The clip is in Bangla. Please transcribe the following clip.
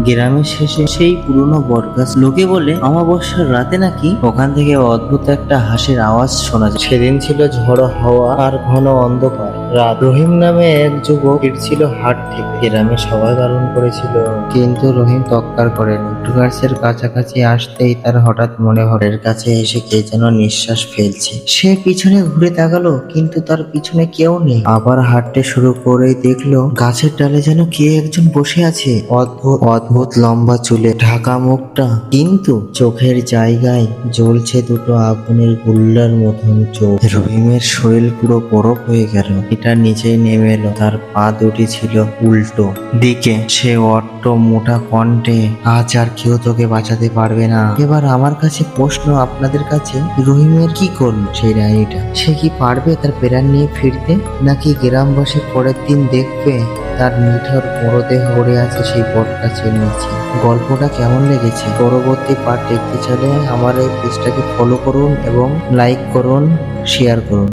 গ্রামের শেষে সেই পুরনো বটগাছ। লোকে বলে অমাবস্যার রাতে নাকি ওখান থেকে অদ্ভুত একটা হাসির আওয়াজ শোনা যায়। সেদিন ছিল ঝড়ো হাওয়া আর ঘন অন্ধকার রাত। রহিম নামে এক যুবক ফিরছিল হাট থেকে। গ্রামে সবাই বারণ করেছিল, কিন্তু রহিম তক্কার করেনি। বটগাছের কাছাকাছি আসতেই তার হঠাৎ মনে হলো এর কাছে এসে কে যেন নিঃশ্বাস ফেলছে। সে পিছনে ঘুরে তাকালো, কিন্তু তার পিছনে কেউ নেই। আবার হাঁটতে শুরু করেই দেখলো গাছের ডালে যেন কে একজন বসে আছে। অদ্ভুত অদ্ভুত লম্বা চুলে ঢাকা মুখটা, কিন্তু চোখের জায়গায় জ্বলছে দুটো আগুনের গুল্লার মতন চোখ। রহিমের শরীর পুরো বরফ হয়ে গেল। এটা নিচেই নেমে এলো। তার পা দুটি ছিল উল্টো দিকে। সে অট্ট মোটা কণ্ঠে, আজ আর কেউ তোকে বাঁচাতে পারবে না। এবার আমার কাছে প্রশ্ন, আপনাদের কাছে, রহিমের কি করল সেই ডাইনিটা? সে কি পারবে তার প্রাণ নিয়ে ফিরতে, নাকি গ্রামবাসী পরের দিন দেখবে তার নিথর মরদেহ পড়ে আছে সেই বটগাছের নিচে? গল্পটা কেমন লেগেছে? পরবর্তী পার্ট দেখতে চাইলে আমার এই পেজটাকে ফলো করুন এবং লাইক করুন, শেয়ার করুন।